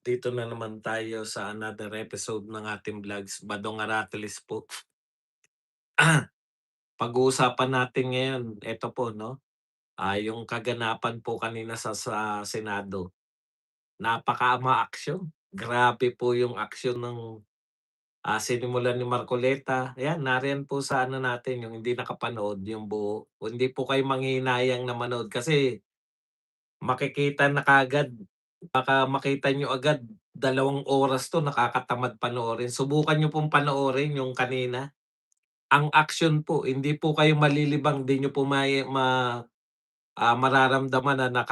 Dito na naman tayo sa another episode ng ating vlogs, Badong Aratilis po. Pag-uusapan natin ngayon, eto po 'no, yung kaganapan po kanina sa Senado. Napaka-ama-aksyon, grabe po yung aksyon ng, sinimulan ni Marcoleta. Ayan, nariyan po sa ano natin, yung hindi nakapanood yung buo. Kung hindi po kayo manghihinayang na manood kasi makikita na kaagad, baka makita niyo agad 2 oras 'to, nakakatamad panoorin. Subukan niyo pong panoorin yung kanina. Ang action po, hindi po kayo malilibang, di niyo po mararamdaman na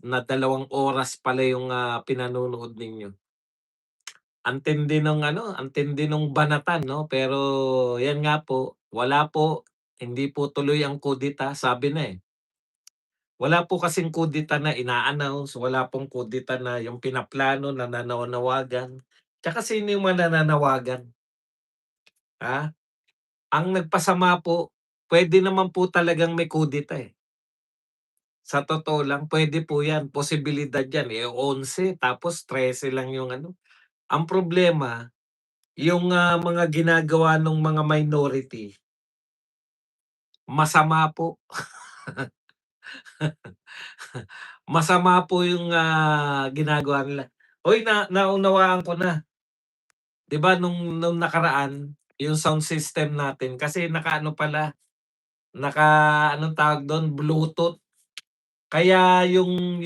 na 2 oras pala yung, pinanonood ninyo. Ang tindi ng ano, ang tindi nung banatan 'no, pero 'yan nga po, wala po, hindi po tuloy ang kudita, sabi na, eh. Wala po kasing kudita na ina-announce, wala pong kudita na yung pinaplano na nananawagan. Tsaka sino yung manananawagan, ha? Ang nagpasama po, puwede naman po talagang may kudita, eh. Sa totoo lang puwede po 'yan, posibilidad 'yan, eh, 11 tapos 13 lang yung ano. Ang problema yung, mga ginagawa nung mga minority, masama po. Masama po yung, ginagawa nila. Uy, naunawaan ko na. 'Di ba nung nakaraan, yung sound system natin kasi nakaano pala, anong tawag dun, Bluetooth. Kaya yung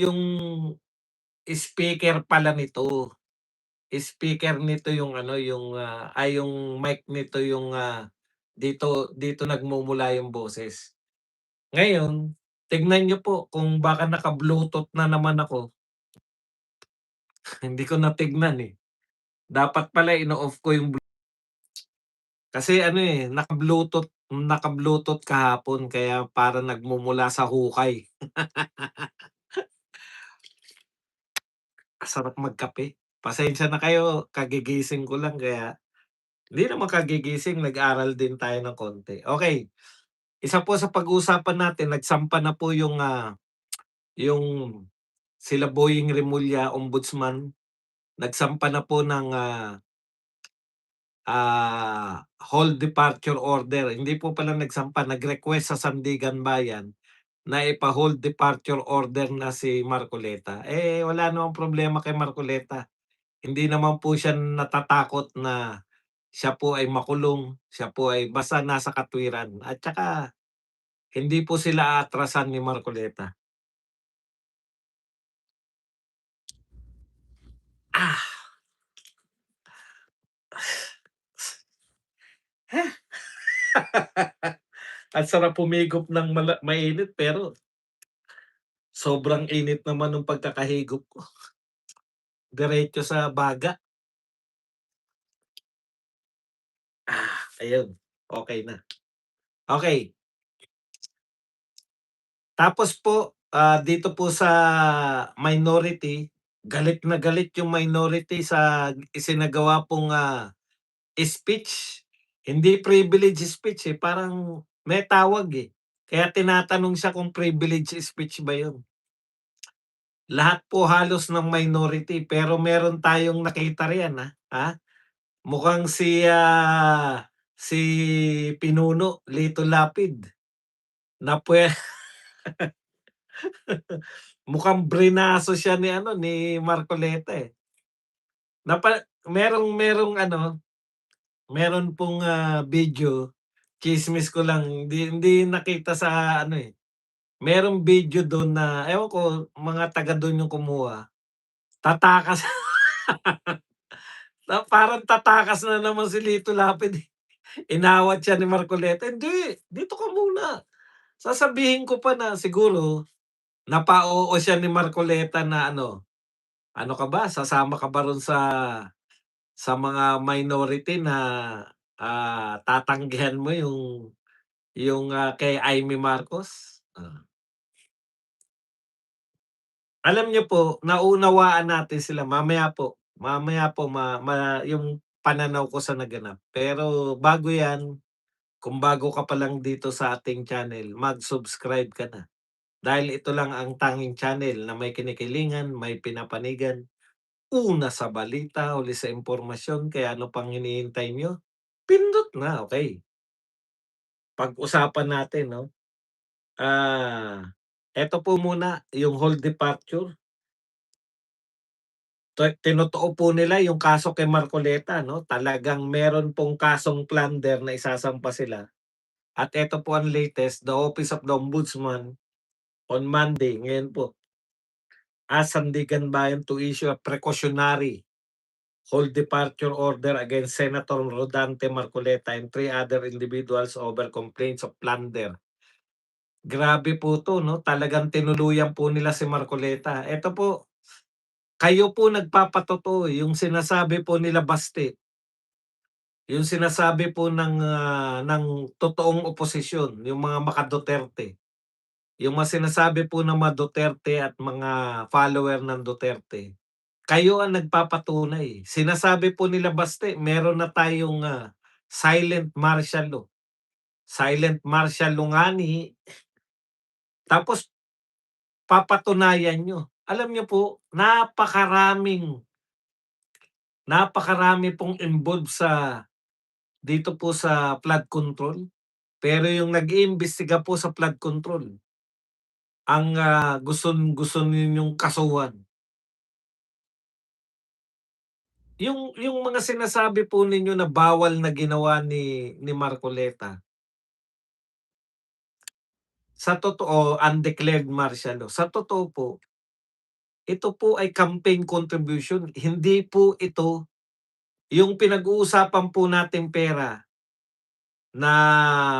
speaker pala nito, speaker nito yung ano, yung, yung mic nito yung, dito dito nagmumula yung boses. Ngayon, tignan niyo po kung baka naka-Bluetooth na naman ako, hindi ko na tignan, eh. Dapat pala ino-off ko yung kasi ano, eh, naka-Bluetooth kahapon kaya parang nagmumula sa hukay. Sarap magkape. Pasensya na kayo, kagigising ko lang kaya hindi naman kagigising, nag-aral din tayo ng konti. Okey, isa po sa pag-uusapan natin, nagsampa na po yung sila Boying Rimulya, Ombudsman, nagsampa na po ng, hold departure order. Hindi po pala nagsampa, nag-request sa Sandigan Bayan na ipa-hold departure order na si Marcoleta. Eh, wala namang problema kay Marcoleta. Hindi naman po siya natatakot na siya po ay makulong, siya po ay basta nasa katwiran at saka hindi po sila aatrasan ni Marcoleta. Ah! Ang sarap humigop ng mainit pero sobrang init naman nung pagkakahigop ko, diretso sa baga. Ayun, okey na. Okey, tapos po, dito po sa minority, galit na galit yung minority sa isinagawa pong, speech. Hindi privilege speech, eh, parang may tawag, eh. Kaya tinatanong siya kung privilege speech ba yun. Lahat po halos ng minority pero meron tayong nakita riyan, mukhang si Pinuno Lito Lapid na mukhang brinaso siya ni ano, ni Marcoleta, eh. Merong ano, meron pong, video, tsismis ko lang, hindi nakita sa ano, eh. Merong video dun na ewan ko mga taga dun yung kumuha, tatakas na parang tatakas na naman si Lito Lapid, eh. Inawat siya ni Marcoleta, "Hindi, dito ka muna, sasabihin ko pa na." Siguro napa-oo siya ni Marcoleta na ano, "Ano ka ba, sasama ka ba ro'n sa mga minority na, tatanggihan mo yung kay Imee Marcos?" Alam niyo po, naunawaan natin sila mamaya po ma yung pananaw ko sa naganap. Pero bago 'yan, kung bago ka pa lang dito sa ating channel, mag-subscribe ka na. Dahil ito lang ang tanging channel na may kinikilingan, may pinapanigan, una sa balita, huli sa impormasyon, kaya ano pang hinihintay niyo? Pindot na, okey. Pag-usapan natin 'no, eto po muna yung whole departure, tinotoo po nila yung kaso kay Marcoleta 'no, talagang meron pong kasong plunder na isasampa sila. At eto po ang latest, the Office of the Ombudsman on Monday, ngayon po, asked Sandigan Bayan to issue a precautionary whole departure order against Senator Rodante Marcoleta and three other individuals over complaints of plunder. Grabe po 'to 'no, talagang tinuluyan po nila si Marcoleta. Eto po, kayo po nagpapatotoo, yung sinasabi po nila Baste, yung sinasabi po ng totoong oposisyon, yung mga maka-Duterte, yung mga sinasabi po ng mga Duterte at mga follower ng Duterte, kayo ang nagpapatunay. Sinasabi po nila Baste, meron na tayong, silent martial law. Silent martial law nga tapos papatunayan niyo. Alam niyo po, napakarami pong involved dito po sa flood control. Pero yung nag-iimbestiga po sa flood control, ang, gustong-gusto ninyong kasuhan. Yung mga sinasabi po ninyo na bawal na ginawa ni Marcoleta, sa totoo undeclared martial law, sa totoo po, ito po ay campaign contribution, hindi po ito yung pinag-uusapan po nating pera na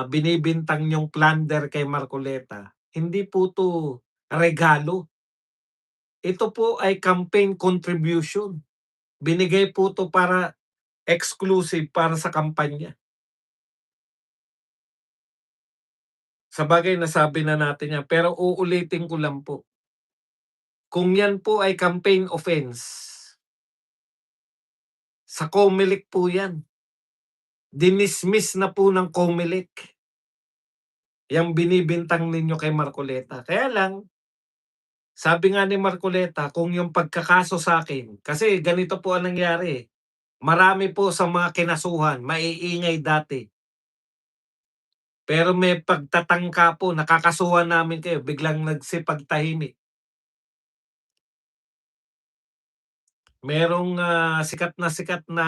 binibintang niyong plunder kay Marcoleta, hindi po 'to regalo. Ito po ay campaign contribution. Binigay po 'to para exclusive para sa kampanya. Sabagay nasabi na natin 'yan, pero uulitin ko lang po. Kung 'yan po ay campaign offense, sa COMELEC po 'yan. Dinismiss na po ng COMELEC 'yang binibintang ninyo kay Marcoleta. Kaya lang, sabi nga ni Marcoleta, kung yung pagkakaso sa'kin kasi ganito po ang nangyari, eh, marami po sa mga kinasuhan, maiingay dati. Pero may pagtatangka po na kakasuhan namin kayo, biglang nagsipagtahimik. Merong, sikat na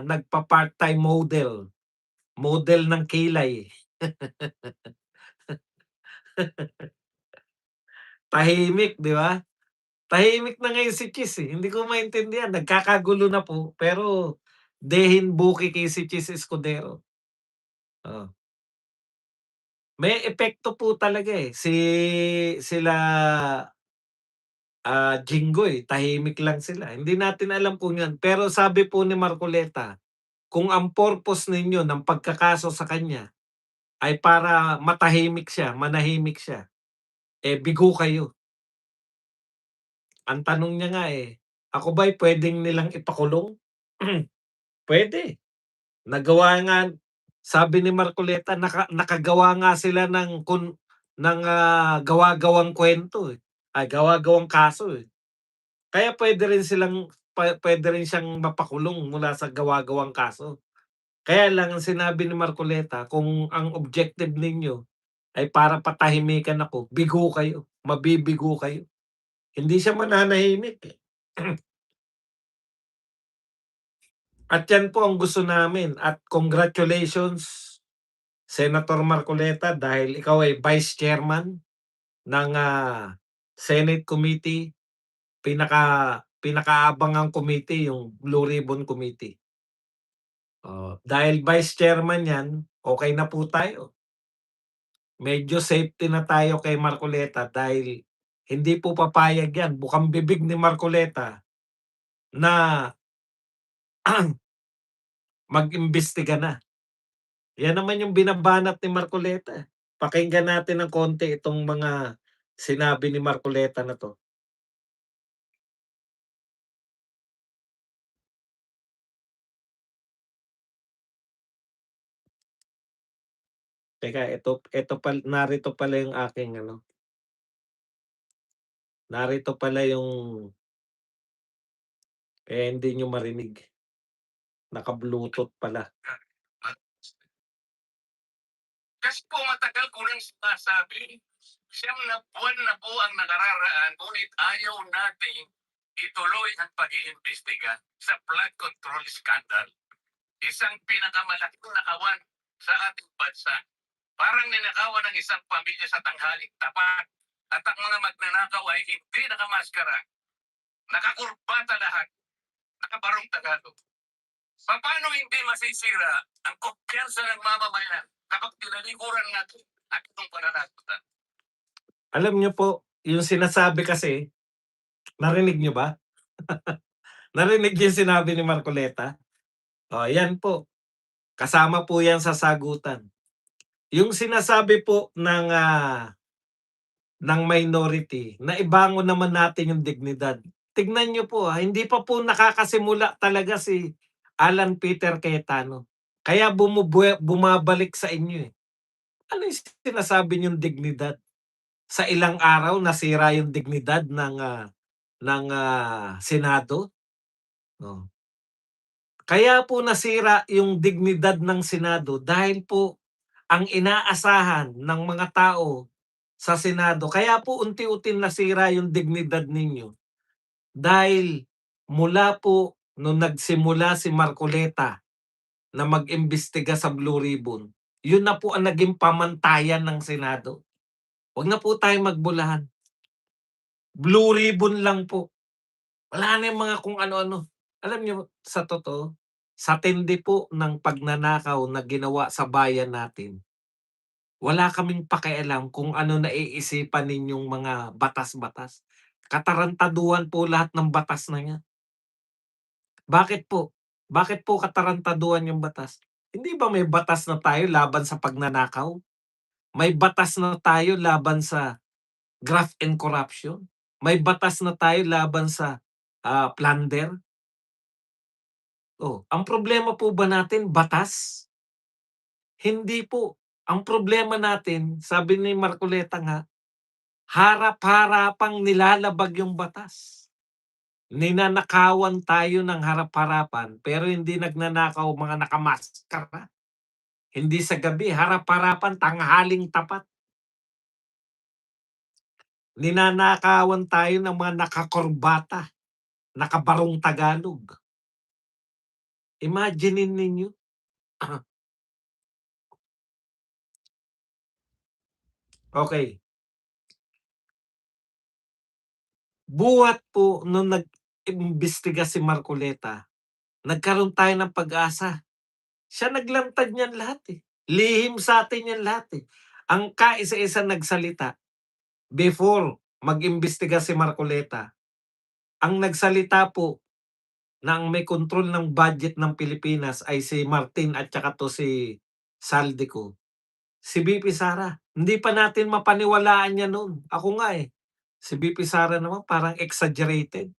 nagpa-part-time model, model ng kilay, tahimik 'di ba? Tahimik na ngayon si Chis, eh, hindi ko maintindihan, nagkakagulo na po, pero Dehin Bukiki si Chis Escudero, oh. May epekto po talaga, eh, sila, Jinggoy tahimik lang sila, hindi natin alam kung yan, pero sabi po ni Marcoleta, kung ang purpose ninyo ng pagkakaso sa kanya ay para matahimik siya, manahimik siya, eh, bigo kayo. Ang tanong niya nga, eh, ako ba'y puwedeng nilang ipakulong? Puwede. Nagawa nga sabi ni Marcoleta nakagawa nga sila ng gawa-gawang kuwento, eh, ay gawa-gawang kaso, eh. Kaya puwede rin siyang mapakulong mula sa gawa-gawang kaso. Kaya lang ang sinabi ni Marcoleta kung ang objective ninyo ay para patahimikan ako, bigo kayo, mabibigo kayo. Hindi siya mananahimik, eh. At yan po ang gusto namin at congratulations Senator Marcoleta dahil ikaw ay Vice Chairman ng, Senate Committee, pinakaabangang committee yung Blue Ribbon Committee. Oh, dahil Vice Chairman yan, okey na po tayo. Medyo safety na tayo kay Marcoleta dahil hindi po papayag yan, bukang bibig ni Marcoleta na mag-imbestiga na. Yan naman yung binabanat ni Marcoleta, eh. Pakinggan natin ng konti itong mga sinabi ni Marcoleta na 'to. Teka, narito pala yung aking ano, narito pala yung kaya hindi niyo marinig, naka-Bluetooth pala. Kasi po matagal ko nang sinasabi, 9 na buwan na po ang nakararaan, ngunit ayaw nating ituloy ang pag-iimbestiga sa flood control scandal. Isang pinakamalaking nakawan sa ating bansa. Parang ninakawan ng isang pamilya sa tanghaling tapat. At ang mga magnanakaw ay hindi nakamaskara. Nakakurbata lahat. Nakabarong Tagalog. Paano hindi masisira ang kumpiyansa ng mamamayan kapag tinalikuran natin ang itong pananagutan? Alam niyo po, yung sinasabi kasi, narinig niyo ba? Narinig niyo yung sinabi ni Marcoleta? Oh, yan po, kasama po yan sa sagutan. Yung sinasabi po ng minority na ibangon naman natin yung dignidad. Tignan niyo po, hindi pa po nakakasimula talaga si Alan Peter Cayetano. Kaya bumabalik sa inyo, eh. Ano yung sinasabi niyong dignidad? Sa ilang araw nasira yung dignidad ng Senado? Oh. Kaya po nasira yung dignidad ng Senado dahil po ang inaasahan ng mga tao sa Senado, kaya po unti-unting nasira yung dignidad ninyo dahil mula po nung nagsimula si Marcoleta na mag-imbestiga sa Blue Ribbon, yun na po ang naging pamantayan ng Senado. Wag na po tayong magbulahan. Blue Ribbon lang po. Wala na yung mga kung ano-ano. Alam niyo, sa totoo, sa tindi po ng pagnanakaw na ginawa sa bayan natin, wala kaming pakialam kung ano naiisipan ninyong mga batas-batas. Katarantaduhan po lahat ng batas na yan. Bakit po? Bakit po katarantaduhan yung batas? Hindi ba may batas na tayo laban sa pagnanakaw? May batas na tayo laban sa graft and corruption? May batas na tayo laban sa plunder? Oh, ang problema po ba natin batas? Hindi po. Ang problema natin, sabi ni Marcoleta nga, harap-harapang nilalabag yung batas. Ninanakawan tayo ng harap-harapan pero hindi nagnanakaw mga nakamaskara. Hindi sa gabi, harap-harapan, tanghaling tapat. Ninanakawan tayo ng mga nakakorbata, nakabarong Tagalog. Imaginin ninyo. Okay. Buhat po nung nag-imbestiga si Marcoleta, nagkaroon tayo ng pag-asa. Siya naglantad niyan lahat, eh. Lihim sa atin yan lahat, eh. Ang kaisa-isa nagsalita before mag-imbestiga si Marcoleta, ang nagsalita po na ang may kontrol ng budget ng Pilipinas ay si Martin at saka 'to si Saldico, si VP Sara. Hindi pa natin mapaniwalaan yan nun. Ako nga, eh. Si VP Sara naman parang exaggerated.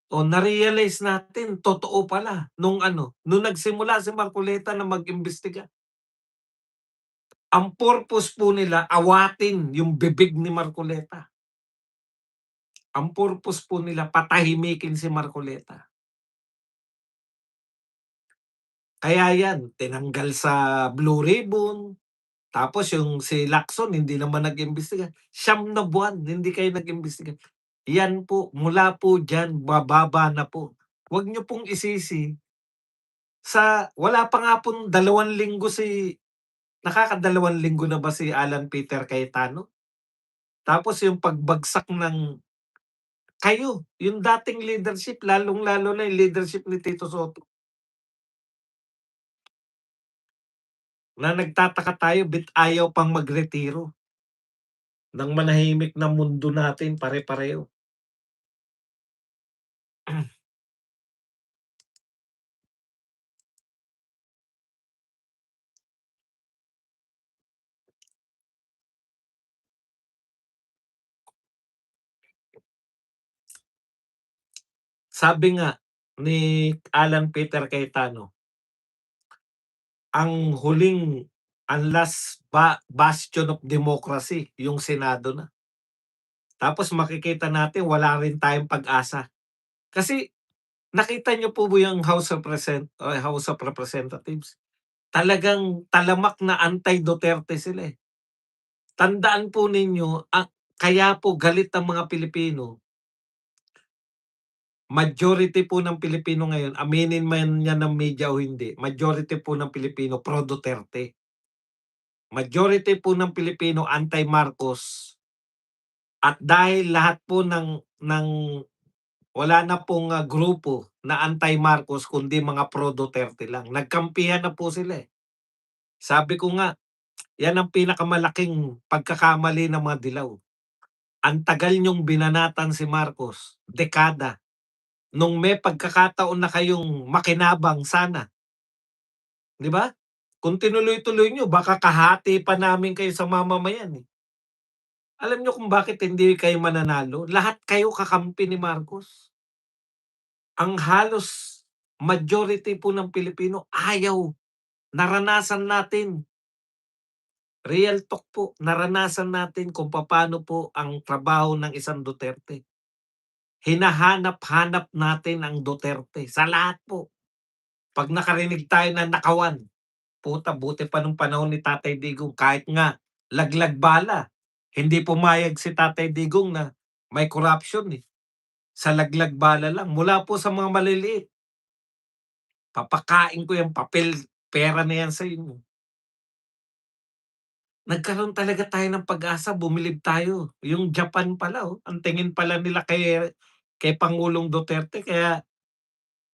O na-realize natin totoo pala nung nagsimula si Marcoleta na mag-imbestiga. Ang purpose po nila awatin yung bibig ni Marcoleta. Ang purpose po nila patahimikin si Marcoleta. Kaya yan, tinanggal sa Blue Ribbon, tapos yung si Lacson hindi naman nag-imbestiga. 9 na buwan hindi kayo nag-imbestiga. Yan po, mula po diyan bababa na po. Huwag niyo pong isisi wala pa nga pong 2 linggo nakakadalawang linggo na ba si Alan Peter Cayetano? Tapos yung pagbagsak ng yung dating leadership, lalong-lalo na yung leadership ni Tito Soto, na nagtataka tayo ba't ayaw pang magretiro ng manahimik na mundo natin pare-pareho. Sabi nga ni Alan Peter Cayetano, ang last bastion of democracy yung Senado na. Tapos makikita natin wala rin tayong pag-asa. Kasi Nakita niyo po ba yung House of Representatives? Talagang talamak na anti-Duterte sila, eh. Tandaan po ninyo, kaya po galit ang mga Pilipino, majority po ng Pilipino ngayon, aminin man yan ng media o hindi, majority po ng Pilipino pro Duterte. Majority po ng Pilipino anti-Marcos, at dahil lahat po ng wala na pong, grupo na anti-Marcos kundi mga pro Duterte lang, nagkampihan na po sila, eh. Sabi ko nga, yan ang pinakamalaking pagkakamali ng mga dilaw. Ang tagal niyong binanatan si Marcos, dekada. Nung may pagkakataon na kayong makinabang sana, 'di ba? Kung tinuloy-tuloy niyo baka kahati pa namin kayo sa mamamayan, eh. Alam niyo kung bakit hindi kayo mananalo? Lahat kayo kakampi ni Marcos. Ang halos majority po ng Pilipino ayaw. Naranasan natin, real talk po, naranasan natin kung papaano po ang trabaho ng isang Duterte. Hinahanap-hanap natin ang Duterte sa lahat po. 'Pag nakarinig tayo ng nakawan, puta buti pa nung panahon ni Tatay Digong kahit nga laglag bala, hindi pumayag si Tatay Digong na may corruption, eh. Sa laglag bala lang mula po sa mga maliliit, "Papakain ko yang papel, pera na yan sa inyo." Nagkaroon talaga tayo ng pag-asa, bumilib tayo. Yung Japan pala, ang tingin pala nila kay Pangulong Duterte kaya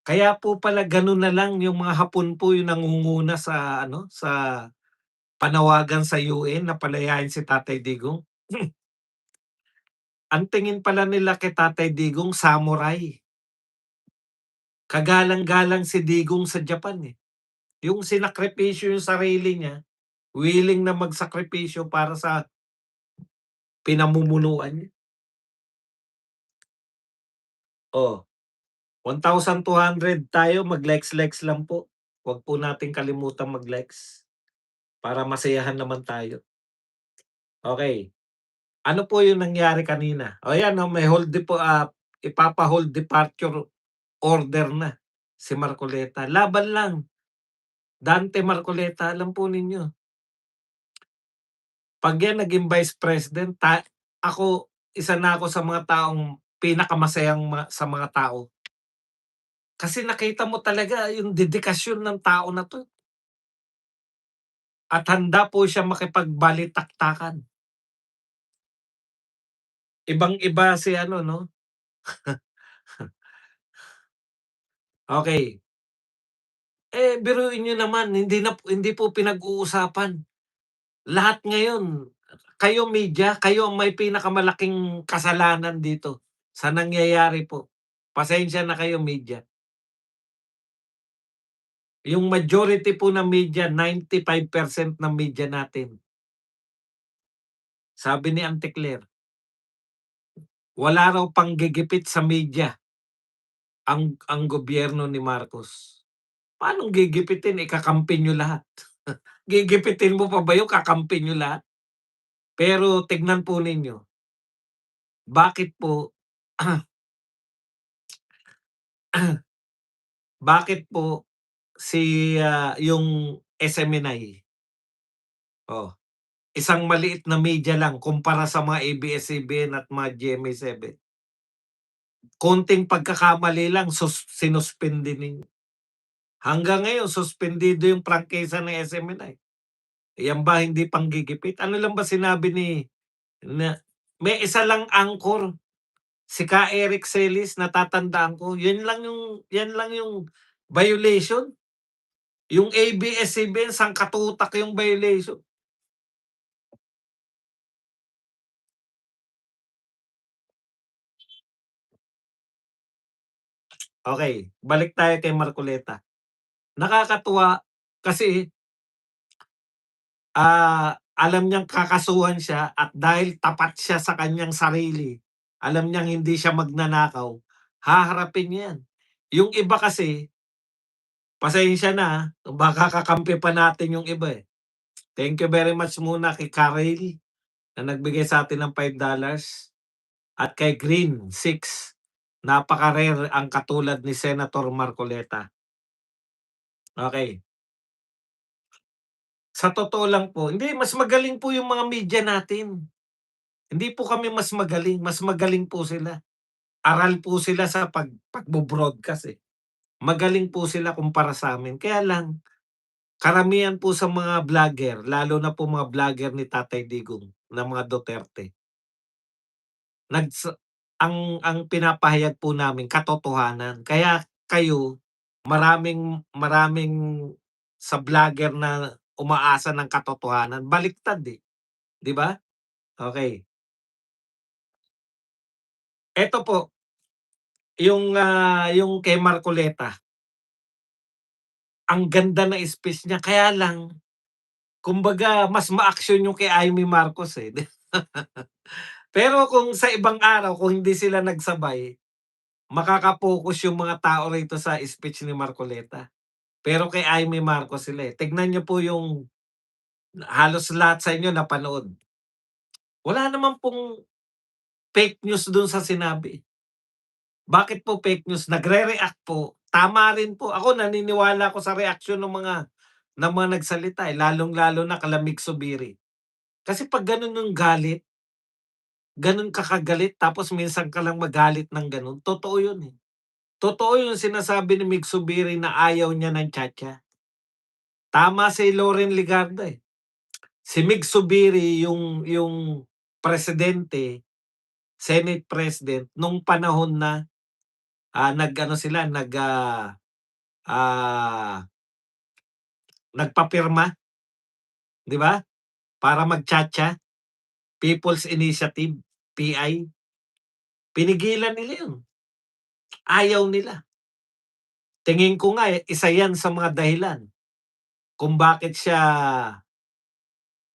kaya po pala gano'n na lang yung mga Hapon po yung nangunguna sa ano, sa panawagan sa UN na palayain si Tatay Digong. Ang tingin pala nila kay Tatay Digong samurai. Kagalang-galang si Digong sa Japan, eh. Yung sinakripisyo yung sarili niya, willing na magsakripisyo para sa pinamumunuan niya. Oh, 1,200 tayo, mag-likes-likes lang po. 'Wag po nating kalimutang mag-likes para masayahan naman tayo. Okey, ano po yung nangyari kanina? O ayan 'no, may ipapa-hold departure order na si Marcoleta. Laban lang, Dante Marcoleta, alam po ninyo, 'pag yan naging Vice President, ako, isa na ako sa mga taong pinakamasayang sa mga tao. Kasi nakita mo talaga yung dedikasyon ng tao na 'to at handa po siya makipagbalik-taktakan. Ibang-iba si ano 'no, okey. Biruin niyo naman hindi po pinag-uusapan. Lahat ngayon, kayo media, kayo ang may pinakamalaking kasalanan dito sa nangyayari po. Pasensya na kayo media. Yung majority po ng media, 95% ng media natin, sabi ni Auntie Claire, wala raw panggigipit sa media ang gobyerno ni Marcos. Paanong gigipitin, kakampi niyo lahat? Gigipitin mo pa ba yun, kakampi niyo lahat? Pero tignan po ninyo, bakit po bakit po yung SMNI, oh, isang maliit na media lang kumpara sa mga ABS-CBN at mga GMA7. Konting pagkakamali lang sinuspende ninyo. Hanggang ngayon suspendido yung prangkisa ng SMNI. Yan ba hindi panggigipit? Ano lang ba sinabi na may isa lang anchor, si Ka Eric Celis, natatandaan ko. Yan lang yung violation. Yung ABS-CBN sangkatutak yung violation. Okey, balik tayo kay Marcoleta. Nakakatuwa kasi, alam niyang kakasuhan siya at dahil tapat siya sa kanyang sarili, alam niyang hindi siya magnanakaw, haharapin niya 'yan. Yung iba kasi, pasensya na, baka kakampi pa natin yung iba, eh. Thank you very much muna kay Karel na nagbigay sa'tin ng $5 at kay Green, 6. napaka-rare ang katulad ni Senator Marcoleta. Okey. Sa totoo lang po, hindi mas magaling po yung mga media natin. Hindi po kami mas magaling po sila. Aral po sila sa pagbo-broadcast, eh. Magaling po sila kumpara sa'min. Kaya lang, karamihan po sa mga vlogger, lalo na po mga vlogger ni Tatay Digong na mga Duterte, nagsa ang pinapahayag po namin katotohanan. Kaya kayo, maraming maraming sa vlogger na umaasa ng katotohanan, baliktad, eh, 'di ba? Okey. Eto po, yung kay Marcoleta, ang ganda ng speech niya kaya lang kumbaga mas maaksyon yung kay Amy Marcos, eh. Pero kung sa ibang araw kung hindi sila nagsabay, makaka-focus yung mga tao rito sa speech ni Marcoleta. Pero kay Amy Marcos sila, eh. Tignan niyo po yung halos lahat sa inyo napanood. Wala naman pong fake news dun sa sinabi. Bakit po fake news? Nagre-react po. Tama rin po. Ako naniniwala ako sa reaksyon ng mga nagsalita, eh, lalong-lalo na kala Mick Zubiri. Kasi 'pag gano'n yung galit, gano'n ka kagalit tapos minsan ka lang magalit ng gano'n, totoo yun, eh. Totoo yung sinasabi ni Mick Zubiri na ayaw niya ng tiyatya. Tama si Loren Legarda, eh. Si Mick Zubiri yung presidente, Senate President nung panahon na, nag-ano sila, ah, nagpapirma, 'di ba? Para mag-tiyatya, People's Initiative, PI. Pinigilan nila yun, ayaw nila. Tingin ko nga, eh, isa yan sa mga dahilan kung bakit siya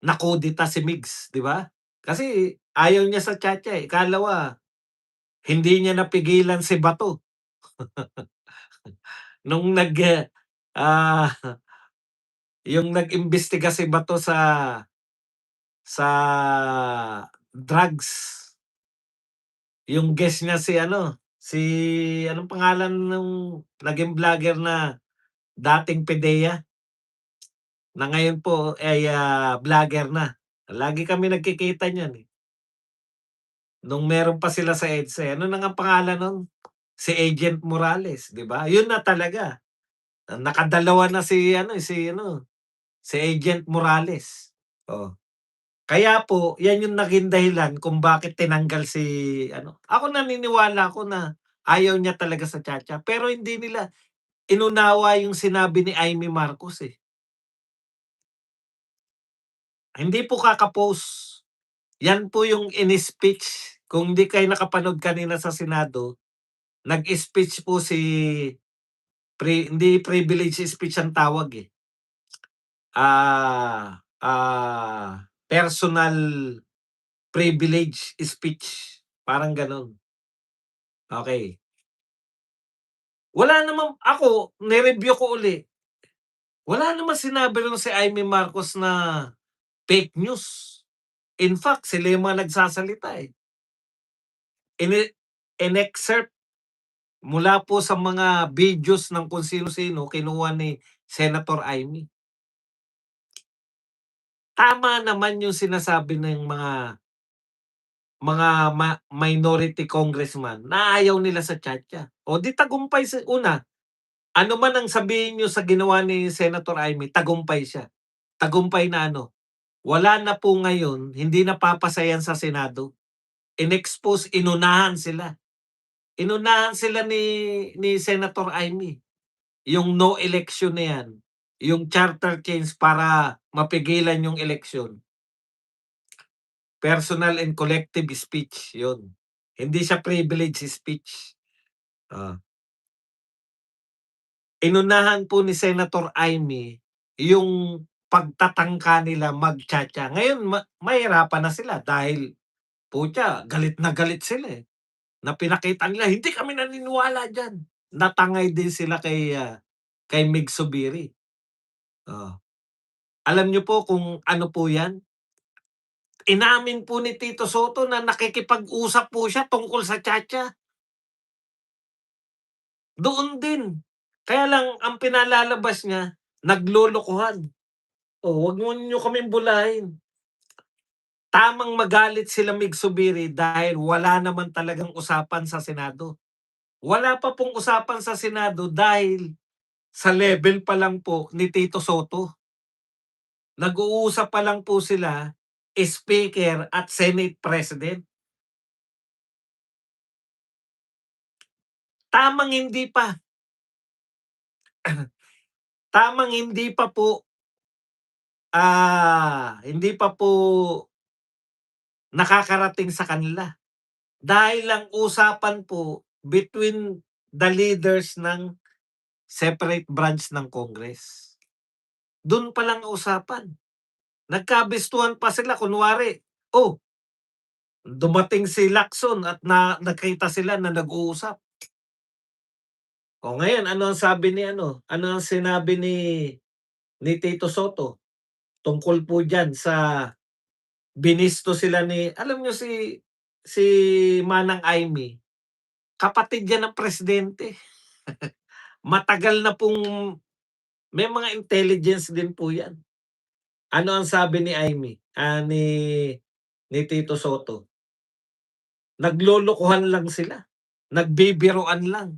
nakudita si Migs, 'di ba? Kasi ayaw niya sa tiyatya, eh. Ikalawa, hindi niya napigilan si Bato nung ah, yung nag-imbestiga si Bato sa drugs. Yung guest niya si ano, si anong pangalan nung naging vlogger na dating PDEA, na ngayon po ay, vlogger na. Lagi kami nagkikita niyan, eh. Nung meron pa sila sa EDSA, ano na ngang pangalan nun? Si Agent Morales, 'di ba? Yun na talaga. Nakadalawa na si Agent Morales, oh. Kaya po, 'yan yung naging dahilan kung bakit tinanggal si ano. Ako naniniwala ako na ayaw niya talaga sa tiyatya, pero hindi nila inunawa yung sinabi ni Amy Marcos, eh. Hindi po kaka-post. 'Yan po yung ini-speech. Kung hindi kayo nakapanood kanina sa Senado, nag-speech po si hindi privilege speech ang tawag, eh. Personal privilege speech, parang gano'n. Okey. Wala namang ako, ni-review ko uli, wala namang sinabi ro'n si Amy Marcos na fake news. In fact, sila yung mga nagsasalita, eh. Ini in-excerpt mula po sa mga videos ng kung sino-sino kinuha ni Senator Amy. Tama naman yung sinasabi ng mga minority congressman na ayaw nila sa tiyatya. O 'di tagumpay ano man ang sabihin niyo sa ginawa ni Senator Amy, tagumpay siya. Tagumpay na ano, wala na po ngayon, hindi na papasa yan sa Senado. In-expose, inunahan sila. Inunahan sila ni Senator Amy. Yung no election na yan, yung charter change para mapigilan yung eleksyon, personal and collective speech, yun. Hindi siya privilege speech. Oh. Inunahan po ni Senator Amy yung pagtatangka nila mag-tiyatya. Ngayon mahirapan na sila dahil putya galit na galit sila, eh, na pinakita nila, "Hindi kami naniniwala diyan." Natangay din sila kay Mig Subiri, oh. Alam niyo po kung ano po 'yan? Inamin po ni Tito Soto na nakikipag-usap po siya tungkol sa tiyatya. Doon din. Kaya lang ang pinalalabas niya, naglolokohan. "Oh, wag mo niyo kaming bulahin." Tamang magalit sila Mig-Zubiri dahil wala naman talagang usapan sa Senado. Wala pa pong usapan sa Senado dahil sa level pa lang po ni Tito Sotto. Nag-uusap pa lang po sila, Speaker at Senate President. Tamang hindi pa, tamang hindi pa po nakakarating sa kanila. Dahil lang usapan po between the leaders ng separate branch ng Congress. Dun pa lang usapan. Nagkabistuhan pa sila kunwari, oh, dumating si Lacson at nakita sila na nag-uusap. O ngayon ano ang sabi ni ano ang sinabi ni Tito Sotto tungkol po diyan sa binisto sila ni alam niyo si Manang Aimee, kapatid yan ng presidente. Matagal na pong may mga intelligence din po yan. Ano ang sabi ni Aimee, ni Tito Sotto? Naglolokohan lang sila, nagbibiruan lang.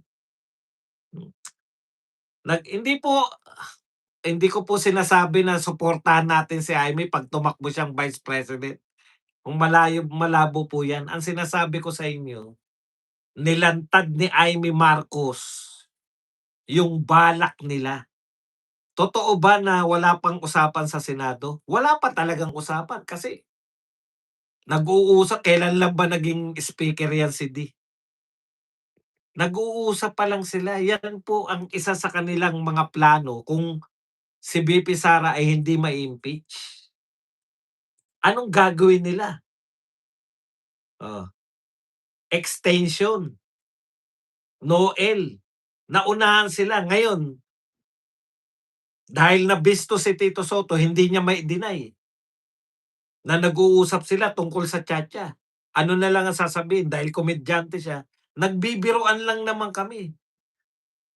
Hmm, hindi ko po sinasabi na suportahan natin si Aimee 'pag tumakbo siyang Vice President, kung malabo po 'yan. Ang sinasabi ko sa inyo, nilantad ni Aimee Marcos yung balak nila. Totoo ba na wala pang usapan sa Senado? Wala pa talagang usapan kasi nag-uusap kailan lang ba naging speaker 'yan si D? Nag-uusap pa lang sila, 'yan po ang isa sa kanilang mga plano kung si VP Sara ay hindi ma-impeach. Anong gagawin nila? Oh, extension, Noel, naunahan sila. Ngayon, dahil nabisto si Tito Sotto, hindi niya mai-deny na nag-uusap sila tungkol sa tiyatya. Ano na lang ang sasabihin dahil komedyante siya, "Nagbibiruan lang naman kami,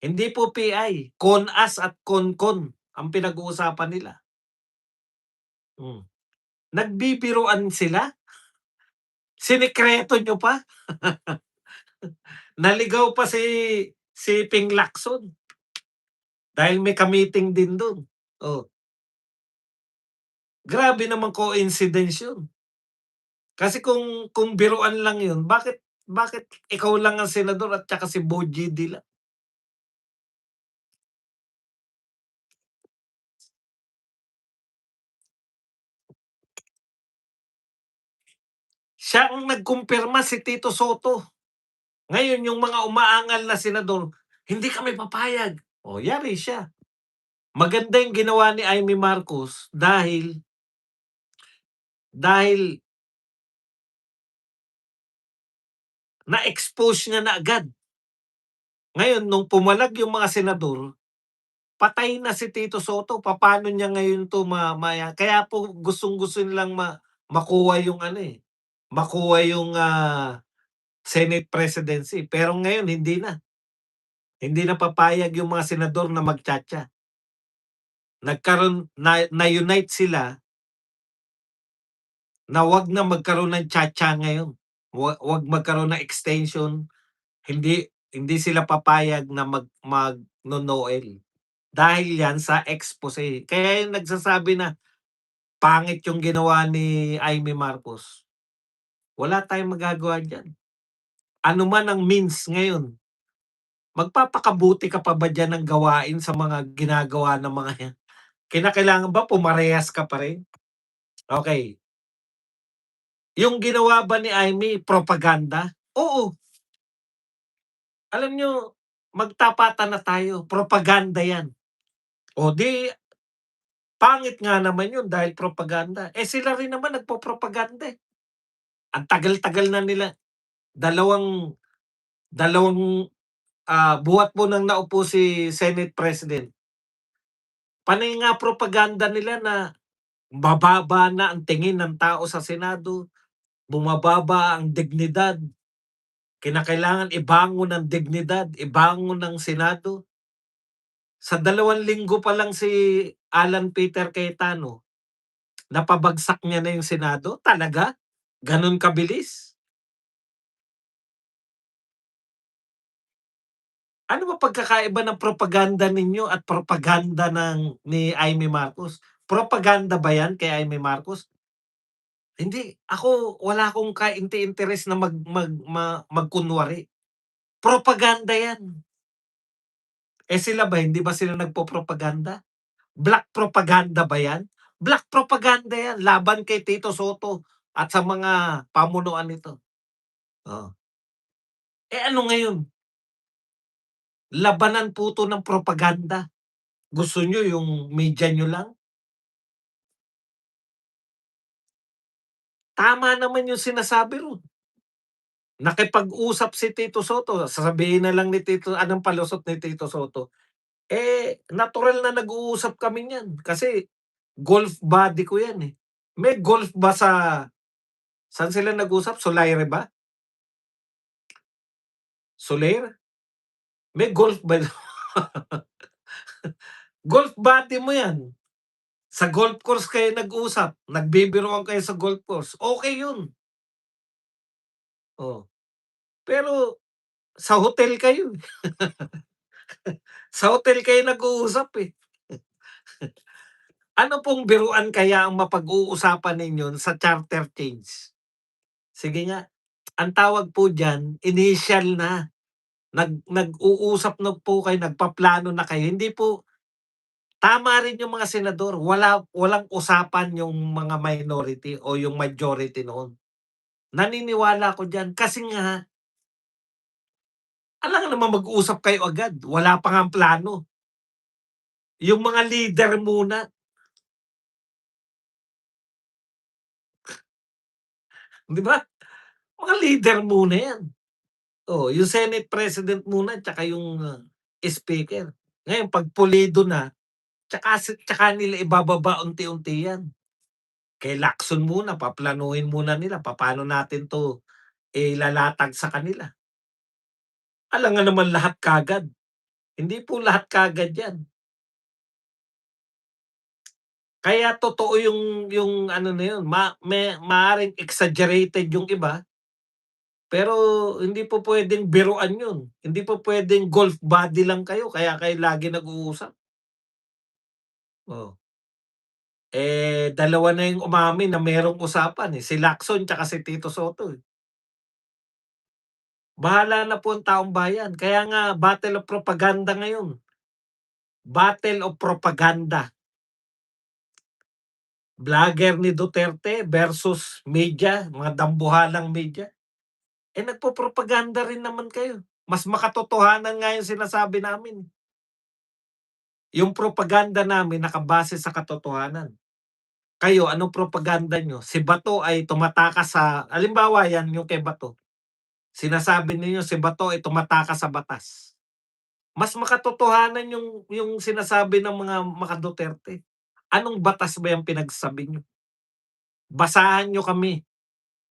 hindi po PI, CONAS at CONCON ang pinag-uusapan nila." Hmm, nagbibiruan sila? Sinekreto niyo pa? Naligaw pa si Ping Lacson dahil may ka-meeting din dun. Oh, grabe naman coincidence yun. Kasi kung biruan lang yun, bakit bakit ikaw lang ang senador at saka si Bo GD lang? Siya ang nagkumpirma si Tito Sotto. Ngayon yung mga umaangal na senador, "Hindi kami papayag." Oh, yari siya. Maganda yung ginawa ni Imee Marcos dahil na-expose niya na agad. Ngayon nung pumalag yung mga senador, patay na si Tito Sotto, papaano niya ngayon 'to kaya po gustong-gusto nilang makuha yung makuha yung, Senate presidency. Pero ngayon hindi na. Hindi na papayag yung mga senador na magtiyatya. Na-unite sila na 'wag na magkaroon ng tiyatya ngayon. 'Wag magkaroon ng extension, hindi hindi sila papayag na magno-Noel. Dahil yan sa expose. Kaya yung nagsasabi na pangit yung ginawa ni Imee Marcos, wala tayong magagawa diyan. Ano man ang means ngayon, magpapakabuti ka pa ba diyan ng gawain sa mga ginagawa ng mga yan? Kinakailangan ba pumarehas ka pa rin? Okey, yung ginawa ba ni Imee propaganda? Oo, alam niyo magtapatan na tayo, propaganda yan. O 'di pangit nga naman yun dahil propaganda. Eh, sila rin naman nagpopropaganda, eh. Ang tagal-tagal na nila, dalawang dalawang, buhat po nang naupo si Senate President. Panay nga propaganda nila na bababa na ang tingin ng tao sa Senado, bumababa ang dignidad. Kinakailangan ibangon ng dignidad, ibangon ng Senado. Sa 2 linggo pa lang si Alan Peter Cayetano, napabagsak niya na yung Senado, talaga? Gano'n kabilis? Ano ba pagkakaiba ng propaganda ninyo at propaganda ni Imee Marcos? Propaganda ba 'yan kay Imee Marcos? Hindi, ako wala akong kainti-interes na magkunwari. Propaganda 'yan. Eh, sila ba hindi ba sila nagpopropaganda? Black propaganda ba 'yan? Black propaganda 'yan laban kay Tito Soto at sa mga pamunuan nito. Oh, eh, ano ngayon, labanan po 'to ng propaganda. Gusto niyo yung media niyo lang? Tama naman yung sinasabi ro'n. Nakipag-usap si Tito Soto, sasabihin na lang ni Tito anong palusot ni Tito Soto, eh, natural na nag-uusap kami niyan kasi golf buddy ko 'yan, eh. May golf ba saan sila nag-usap, Solaire ba? Soler? May golf ba golf buddy mo 'yan. Sa golf course kayo nag-usap, nagbibiruan kayo sa golf course, okey 'yun, oh. Pero sa hotel kayo, eh, sa hotel kayo nag-uusap, eh. Ano pong biruan kaya ang mapag-uusapan ninyo sa charter change? Sige nga, ang tawag po diyan initial na, nag-uusap na po kayo, nagpaplano na kayo, hindi po tama rin yung mga senador, walang usapan yung mga minority o yung majority noon. Naniniwala ako diyan kasi nga alangan naman mag-usap kayo agad, wala pa ngang plano. Yung mga leader muna, 'di ba? Mga leader muna 'yan. Oh, yung Senate President muna tsaka yung, speaker. Ngayon 'pag pulido na, tsaka nila ibababa unti-unti 'yan. Kay Lacson muna, paplanuhin muna nila papaano natin 'to ilalatag sa kanila. Alangan naman lahat kaagad, hindi po lahat kaagad 'yan. Kaya totoo yung ano na yun, maaaring exaggerated yung iba, pero hindi po puwedeng biruan yun. Hindi po puwedeng golf buddy lang kayo kaya kayo lagi nag-uusap, oh. Eh, dalawa na yung umamin na merong usapan, eh, si Lacson tsaka si Tito Soto, eh. Bahala na po ang taong bayan, kaya nga battle of propaganda ngayon, battle of propaganda. Vlogger ni Duterte versus media, mga dambuhalang media. Eh, nagpopropaganda rin naman kayo. Mas makatotohanan nga yung sinasabi namin. Yung propaganda namin nakabase sa katotohanan. Kayo, anong propaganda niyo? Si Bato ay tumatakas sa halimbawa 'yan yung kay Bato. Sinasabi ninyo si Bato ay tumatakas sa batas. Mas makatotohanan yung sinasabi ng mga maka-Duterte. Anong batas ba yang pinagsasabi niyo? Basahan niyo kami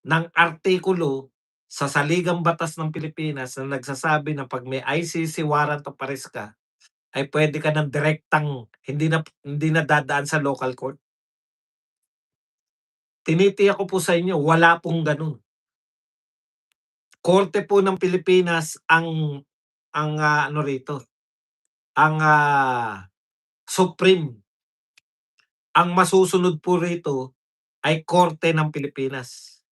ng artikulo sa Saligang Batas ng Pilipinas na nagsasabi na 'pag may ICC warrant of arrest ka, ay puwede ka ng direktang hindi na dadaan sa local court. Tinitiyak ko po sa inyo wala pong gano'n. Korte po ng Pilipinas ang ano rito, ang, supreme. Ang masusunod po rito ay Korte ng Pilipinas.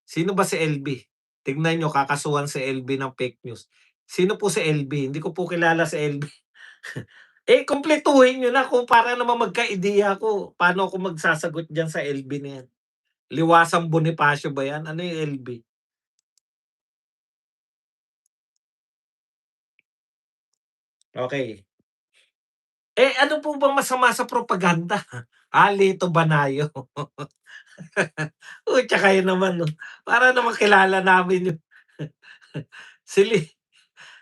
Sino ba si LB? Tignan niyo kakasuhan si LB ng fake news. Sino po si LB? Hindi ko po kilala si LB. Eh, kumpletuhin niyo na kung para naman magka-ideya ako paano ako magsasagot diyan sa LB na 'yan. Liwasang Bonifacio ba 'yan? Ano yung LB? Okey. Eh, ano po bang masama sa propaganda? Lito Banayo. Tsaka yun naman 'no, para naman kilala namin yung si Li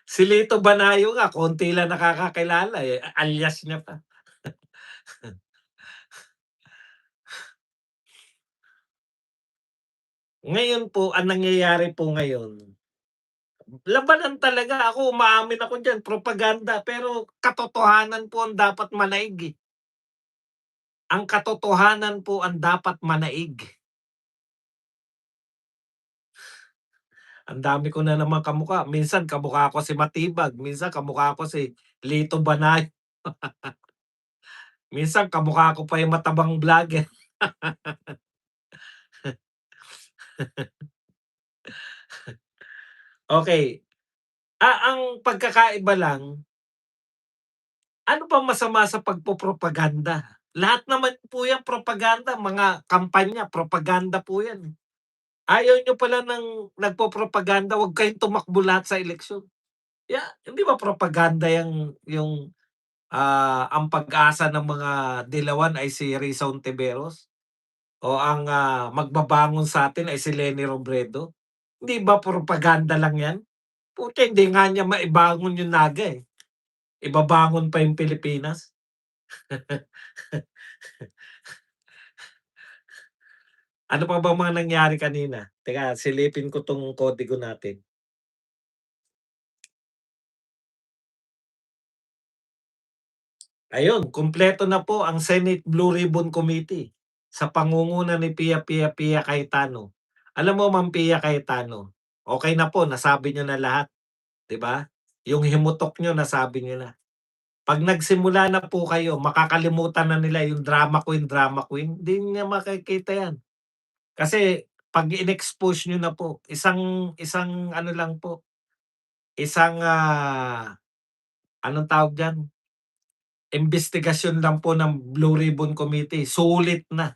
si Lito Banayo nga konti lang nakakakilala, eh, alias niya pa. Ngayon po ang nangyayari po ngayon, labanan talaga. Ako umaamin ako diyan, propaganda, pero katotohanan po ang dapat manaig, eh. Ang katotohanan po ang dapat manaig. Ang dami ko na namang kamukha, minsan kamukha ko si Matibag, minsan kamukha ko si Lito Banay, minsan kamukha ko pa yung matabang vlogger. Okey, ang pagkakaiba lang, ano bang masama sa pagpopropaganda? Lahat naman po yan propaganda, mga kampanya propaganda po yan, eh. Ayaw niyo pala ng nagpopropaganda, wag kayong tumakbo lahat sa eleksyon. Hindi ba propaganda yung, ang pag-asa ng mga dilawan ay si Risa Ontiveros o ang, magbabangon sa'tin ay si Leni Robredo? Hindi ba propaganda lang yan? Puti hindi nga niya maibangon yung Naga, eh, ibabangon pa yung Pilipinas. Ano pa bang mga nangyari kanina? Teka silipin ko 'tong kodigo natin. Ayun, kumpleto na po ang Senate Blue Ribbon Committee sa pangunguna ni Pia Cayetano. Alam mo Ma'am Pia Cayetano, okey na po nasabi niyo na lahat, 'di ba? Yung himutok niyo nasabi niyo na. 'Pag nagsimula na po kayo makakalimutan na nila yung drama queen, hindi niya makikita 'yan. Kasi 'pag in-expose niyo na po, isang isang ano lang po, isang, anong tawag diyan, imbestigasyon lang po ng Blue Ribbon Committee, sulit na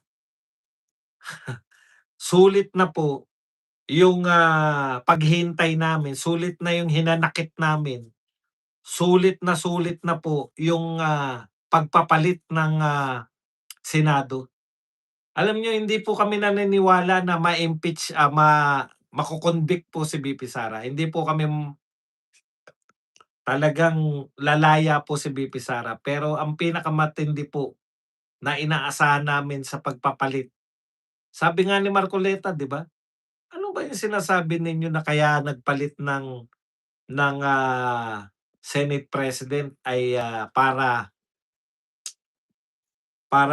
po yung, paghihintay namin, sulit na yung hinanakit namin, sulit na po yung, pagpapalit ng, Senado. Alam niyo hindi po kami naniniwala na ma-impeach, mako-convict po si VP Sara, hindi po kami talagang lalaya po si VP Sara, pero ang pinakamatindi po na inaasahan namin sa pagpapalit, sabi nga ni Marcoleta 'di ba? Ano ba yung sinasabi ninyo na kaya nagpalit ng, Senate President ay, para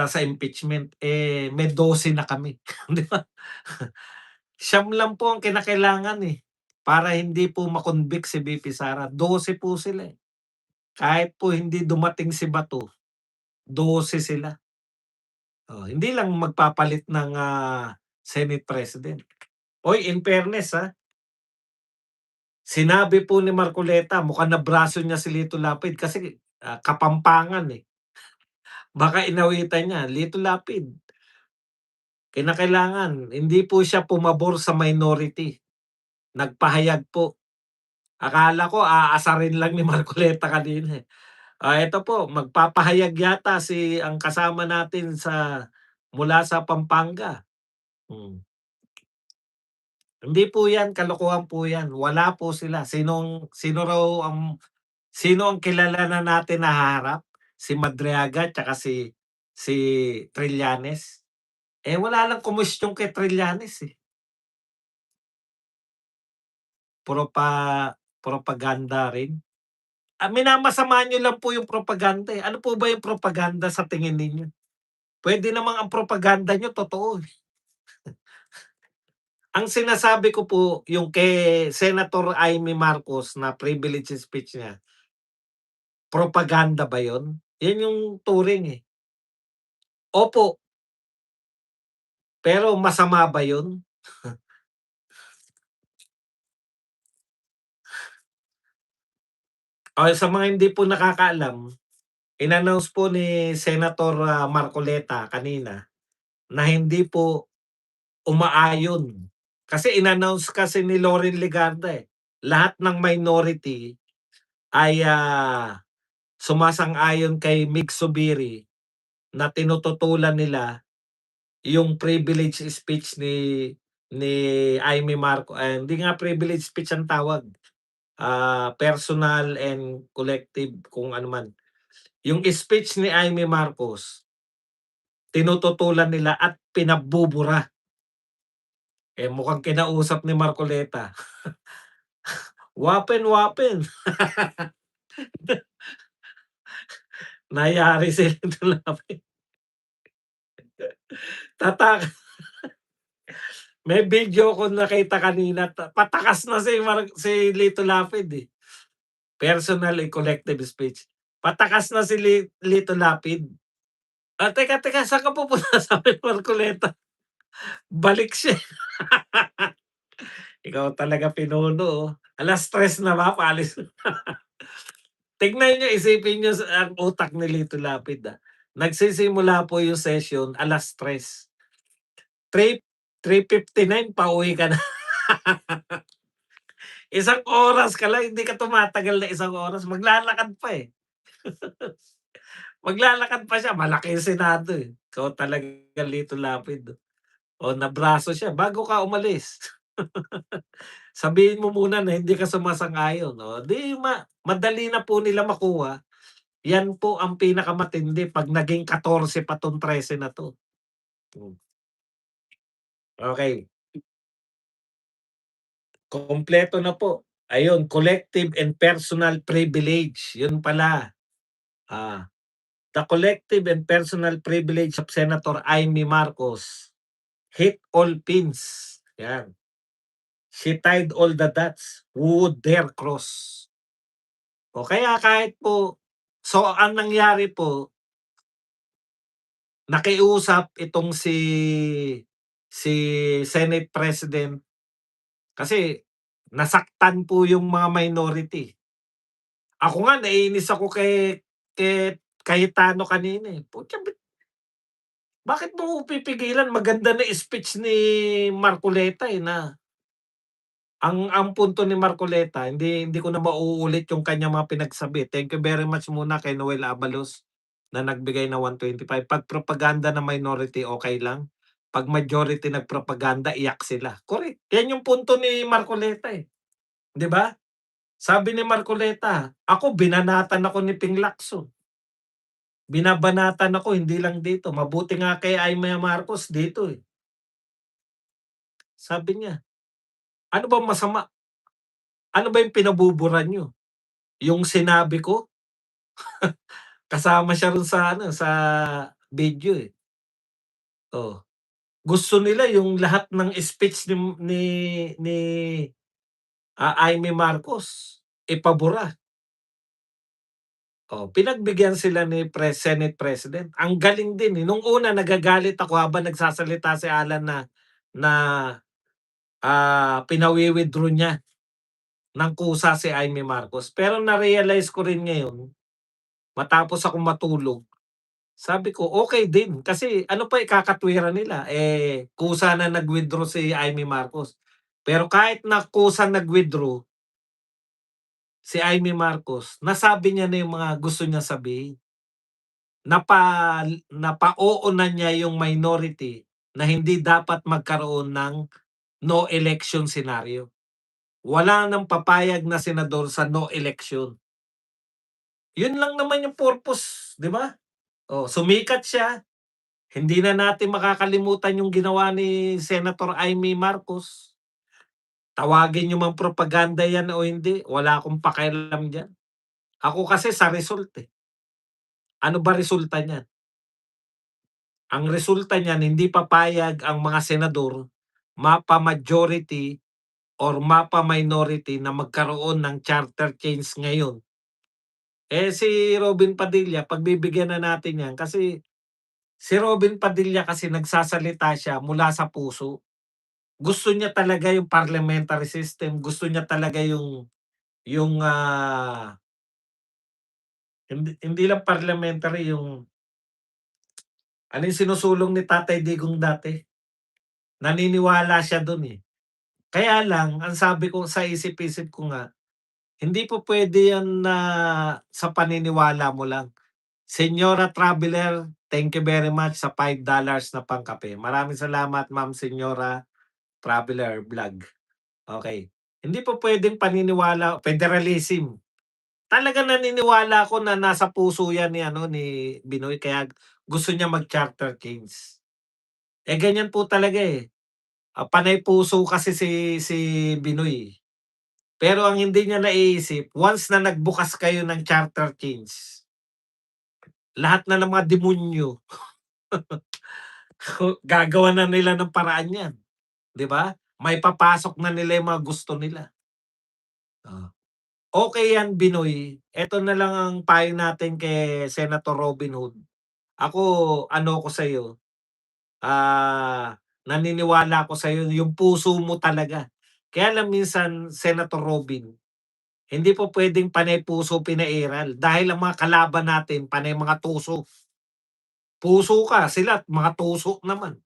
sa impeachment, eh, may 12 na kami, 'di ba? Siyam lang po ang kinakailangan, eh, para hindi po ma-convict si VP Sara, 12 po sila, eh. Kahit po hindi dumating si Bato, 12 sila. Oh, hindi lang magpapalit ng, Senate President. Uy, in fairness, sinabi po ni Marcoleta mukhang nabraso niya si Lito Lapid kasi, Kapampangan, eh. Baka inawitan niya, Lito Lapid, kinakailangan hindi po siya pumabor sa minority, nagpahayag po. Akala ko aasarin lang ni Marcoleta kanina, eh. Eto po magpapahayag yata ang kasama natin mula sa Pampanga. Hmm. Hindi po 'yan, kalokohan po 'yan, wala po sila. Sino ang kilala na natin na haharap? Si Madriaga tsaka si Trillanes? Eh, wala lang kumistiyon kay Trillanes, eh, propa propaganda rin. Minamasama niyo lang po yung propaganda, eh. Ano po ba yung propaganda sa tingin ninyo? Puwede namang ang propaganda niyo totoo, eh. Ang sinasabi ko po yung kay Senator Amy Marcos na privilege speech niya, propaganda ba yun? Yun yung turing, eh. Opo, pero masama ba yun? Sa mga hindi po nakakaalam, in-announce po ni Senator, Marcoleta kanina na hindi po umaayon. Kasi in-announce kasi ni Loren Legarda, eh, lahat ng minority ay, sumasang-ayon kay Mig Zubiri na tinututulan nila yung privilege speech ni hindi nga privilege speech ang tawag, personal and collective kung ano man. Yung speech ni Amy Marcos, tinututulan nila at pinabubura. Eh, mukhang kinausap ni Marcoleta. Wapen. Nayari sila dun lapit. Tata May video ako nakita kanina patakas na si Lito Lapid, eh. Personal and collective speech. Patakas na si Lito Lapid. Teka saan ka pupunta?" Sabi ni Marcoleta. Balik siya. Ikaw talaga pinuno, oh. 3:00 na ba paalis na. Tignan niyo, isipin niyo ang utak ni Lito Lapid, nagsisimula po yung session 3:00, 3:59 pauwi ka na. Isang oras ka lang, hindi ka tumatagal na isang oras, maglalakad pa, eh. Maglalakad pa siya, malaki yung Senado, eh. Ikaw talaga Lito Lapid, oh. Oh, nabraso siya bago ka umalis. Sabihin mo muna na hindi ka sumasang-ayon, oh, 'di madali na po nila makuha. Yan po ang pinakamatindi 'pag naging 14 pa 'tong 13 na 'to. Hmm, okey, kumpleto na po. Ayun, collective and personal privilege, yun pala. Ah, the collective and personal privilege of Senator Amy Marcos hit all pins, yan. She tied all the dots. Who would dare cross? O kaya kahit po ang nangyari po, nakiusap itong si Senate President kasi nasaktan po yung mga minority. Ako nga naiinis ako kay Cayetano kanina, eh. Putya bakit mo pipigilan, maganda na speech ni Marcoleta, eh, na ang punto ni Marcoleta, hindi ko na mauulit yung kanyang mga pinagsabi. Thank you very much muna kay Noel Abalos na nagbigay ng 125. 'Pag propaganda ng minority, okey lang. 'Pag majority nagpropaganda, iyak sila. Correct, yan yung punto ni Marcoleta, eh, 'di ba? Sabi ni Marcoleta, "Ako binanatan ako ni Ping Lacson, binabanatan ako hindi lang dito, mabuti nga kay Aimee Marcos dito, eh." Sabi niya, "Ano bang masama? Ano ba yung pinabubura niyo? Yung sinabi ko." Kasama siya ro'n sa ano, sa video, eh. Oh, gusto nila yung lahat ng speech ni Imee Marcos ipabura. Oh, pinagbigyan sila ni Senate President. Ang galing din, eh. Nung una nagagalit ako habang nagsasalita si Alan na, pinawi-withdraw niya ng kusa si Imee Marcos. Pero na-realize ko rin ngayon, matapos akong matulog. Sabi ko, okey din kasi ano pa ikakatwiran nila, eh, kusa na nag-withdraw si Imee Marcos. Pero kahit na kusang nag-withdraw si Imee Marcos, nasabi niya na yung mga gusto niyang sabihin. Napa-oo na niya yung minority na hindi dapat magkaroon ng no election scenario. Wala ng papayag na senador sa no election. Yun lang naman yung purpose, 'di ba? Oh, sumikat siya. Hindi na natin makakalimutan yung ginawa ni Senator Imee Marcos. Tawagin niyo mang propaganda yan o hindi, wala akong pakialam diyan. Ako kasi sa result, eh. Ano ba resulta niyan? Ang resulta niyan hindi papayag ang mga senador, mapa-majority or mapa-minority na magkaroon ng charter change ngayon. Eh, si Robin Padilla pagbibigyan na natin yan kasi si Robin Padilla kasi nagsasalita siya mula sa puso. Gusto niya talaga yung parliamentary system, gusto niya talaga yung, hindi lang parliamentary yung ano yung sinusulong ni Tatay Digong dati, naniniwala siya dun, eh. Kaya lang ang sabi ko sa isip-isip ko nga, hindi po puwede yan na sa paniniwala mo lang. Senyora Traveler, thank you very much sa $5 na pangkape. Maraming salamat Ma'am Senyora Traveler Vlog. Okey. Hindi po puwedeng paniniwala federalism. Talagang naniniwala ako na nasa puso 'yan ni ano, ni Binoy kaya gusto niya mag-charter change. Eh, ganyan po talaga, eh. Panay puso kasi si Binoy, eh. Pero ang hindi niya naiisip, once na nagbukas kayo ng charter change, lahat na ng mga demonyo gagawan na nila ng paraan 'yan, 'di ba? Maipapasok na nila yung mga gusto nila. Oh. Okey 'yan, Binoy. Eto na lang ang payo natin kay Senator Robin Hood. Ako, ano ko sa'yo, naniniwala ako sa'yo yung puso mo talaga. Kaya lang minsan, Senator Robin, hindi po puwedeng panay puso pinairal dahil ang mga kalaban natin panay mga tuso. Puso ka, sila mga tuso naman.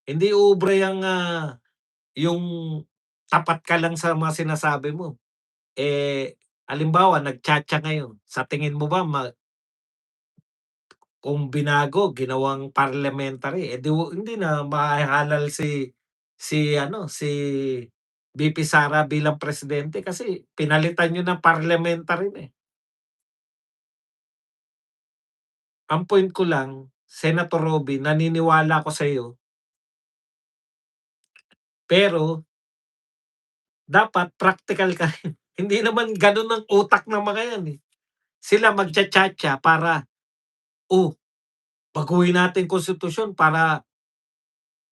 Hindi uubra yung tapat ka lang sa mga sinasabi mo. Halimbawa nagtiyatya ngayon, sa tingin mo ba kung binago ginawang parliamentary, di hindi na mahahalal si VP Sara bilang presidente kasi pinalitan niyo ng parliamentary na, eh. Ang point ko lang, Senator Robby, naniniwala ako sa'yo, pero dapat practical ka rin. Hindi naman gano'n ang utak ng mga 'yan, eh. Sila magtya-tiyatya para, "Oh, baguhin natin konstitusyon para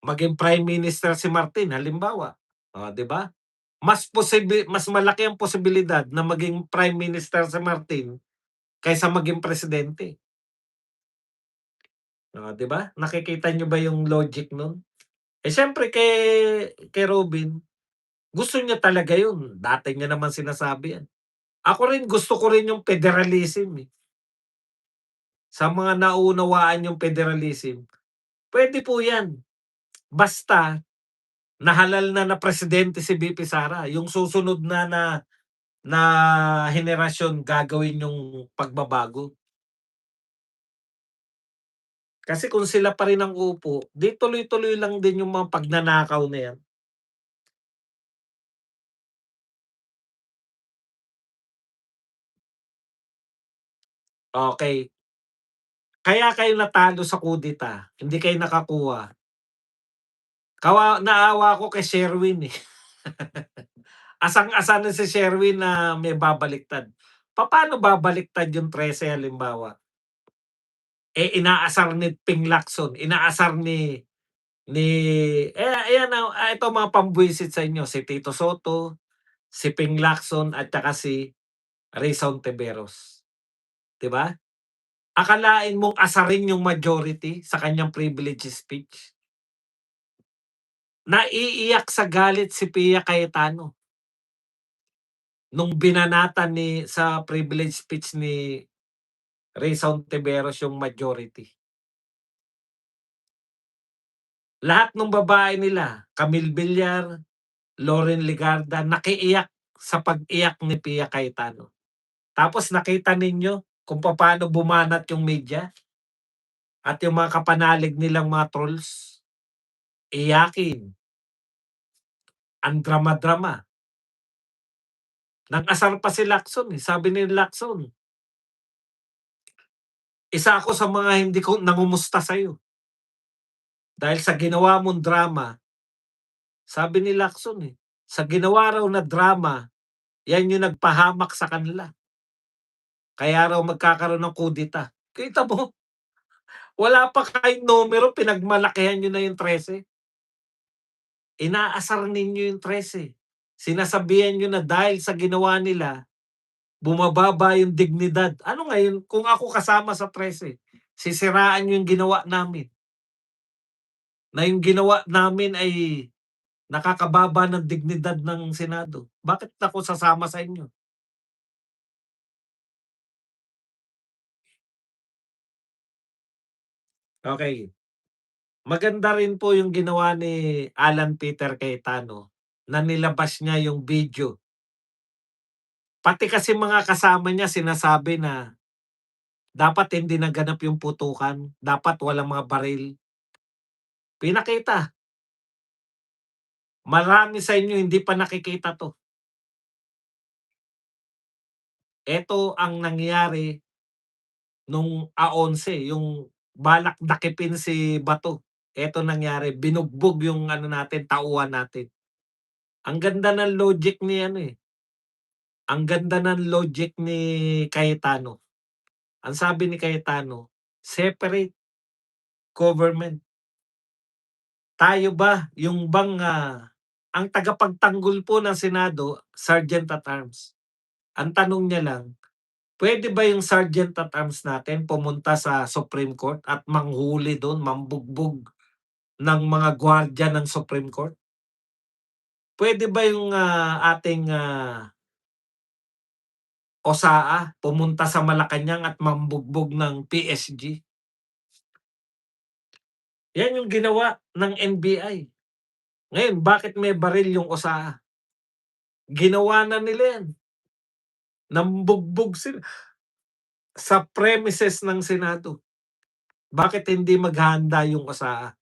maging prime minister si Martin," halimbawa. Oh, 'di ba? Mas malaki ang posibilidad na maging prime minister si Martin kaysa maging presidente. Oh, 'di ba? Nakikita niyo ba yung logic nun? Siyempre kay Robin, gusto niya talaga yun, dati niya naman sinasabi yan. Ako rin gusto ko rin yung federalism, eh. Sa mga nauunawaan yung federalism, puwede po yan, basta nahalal na na presidente si VP Sara, yung susunod na na henerasyon gagawin yung pagbabago. Kasi kung sila pa rin ang uupo, 'di tuloy-tuloy lang din yung mga pagnanakaw na yan. Okey, kaya kayo natalo sa kudeta, hindi kayo nakakuha. Naawa ako kay Sherwin, eh. Asang-asa na si Sherwin na may babaliktad. Papaano babaliktad yung 13 halimbawa? Inaasar ni Ping Lacson, inaasar ni ayan, ito mga pambwisit sa inyo, si Tito Soto, si Ping Lacson at tsaka si Raysa Hontiveros, 'di ba? Akalain mong asarin yung majority sa kanyang privilege speech? Naiiyak sa galit si Pia Cayetano nung binanatan sa privilege speech ni Raysa Hontiveros yung majority. Lahat ng babae nila, Camille Villar, Loren Legarda, nakiiyak sa pag-iyak ni Pia Cayetano. Tapos nakita ninyo kung papaano bumanat yung media at yung mga kapanalig nilang mga trolls, iyakin, ang drama-drama. Nag-asar pa si Lacson, eh, sabi ni Lacson, "Isa ako sa mga hindi ko nangumusta sa'yo dahil sa ginawa mong drama." Sabi ni Lacson, eh, sa ginawa raw na drama, yan yung nagpahamak sa kanila. Kaya raw magkakaroon ng kudeta. Kita mo, wala pa kayong numero, pinagmalakihan niyo na yung 13. Inaasar ninyo yung 13. Sinasabihan niyo na dahil sa ginawa nila, bumababa yung dignidad. Ano ngayon, kung ako kasama sa 13, sisiraan niyo yung ginawa namin, na yung ginawa namin ay nakakababa ng dignidad ng Senado. Bakit ako sasama sa inyo? Okay. Maganda rin po yung ginawa ni Alan Peter Cayetano na nilabas niya yung video. Pati kasi mga kasama niya sinasabi na dapat hindi naganap yung putukan, dapat walang mga baril. Pinakita, marami sa inyo hindi pa nakikita 'to. Eto ang nangyari nung A11, yung balak dakipin si Bato. Eto nangyari, binugbog yung ano natin, tauhan natin. Ang ganda ng logic ni ano, eh. ang ganda ng logic ni Cayetano. Ang sabi ni Cayetano, separate government. Tayo ba yung bang, ang tagapagtanggol po ng Senado, Sergeant at Arms. Ang tanong niya lang, puwede ba yung Sergeant at Arms natin pumunta sa Supreme Court at manghuli dun, mambugbog ng mga gwardiya ng Supreme Court? Puwede ba yung, ating, OSAA pumunta sa Malacanang at mambugbog ng PSG? Yan yung ginawa ng NBI. Ngayon bakit may baril yung OSAA? Ginawa na nila yan, nambugbog sila sa premises ng Senado. Bakit hindi maghahanda yung OSAA?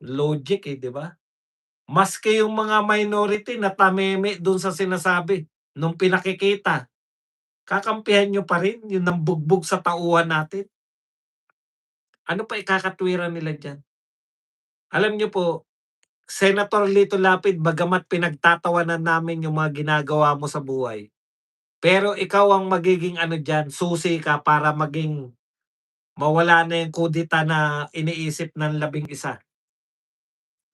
Logic, 'di ba? Maski yung mga minority natameme dun sa sinasabi nung pinakikita, kakampihan niyo pa rin yung nambugbog sa tauhan natin. Ano pa ikakatwiran nila diyan? Alam niyo po, Senator Lito Lapid, bagamat pinagtatawanan namin yung mga ginagawa mo sa buhay, pero ikaw ang magiging ano diyan, susi ka para maging mawala na yung kudeta na iniisip ng 11.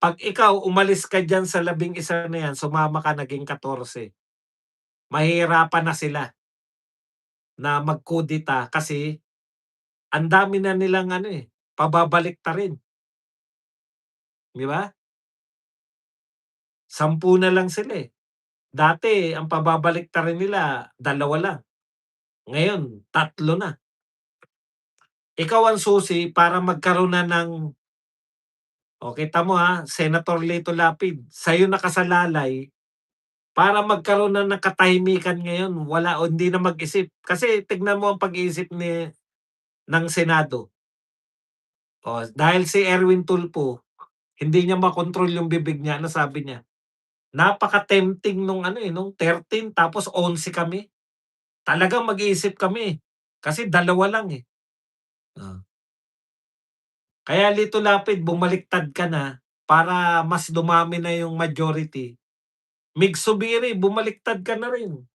'Pag ikaw umalis ka diyan sa 11 na yan, sumama ka naging 14, mahihirapan na sila na magkudeta kasi ang dami na nilang ano, pababaliktarin, 'di ba? 10 na lang sila, eh. Dati ang pababaliktarin nila 2 lang, ngayon 3 na. Ikaw ang susi para magkaroon na ng kita mo, Senator Lito Lapid, sa'yo nakasalalay para magkaroon na ng katahimikan ngayon, wala o hindi na mag-isip. Kasi tignan mo ang pag-iisip ng Senado. Dahil si Erwin Tulfo, hindi niya makontrol yung bibig niya, ano sabi niya? Napaka-tempting nung ano, nung 13 tapos 11 kami. Talagang mag-iisip kami, kasi 2 lang, eh. Oh. Kaya Lito Lapid bumaliktad ka na para mas dumami na yung majority. Mig Zubiri bumaliktad ka na rin.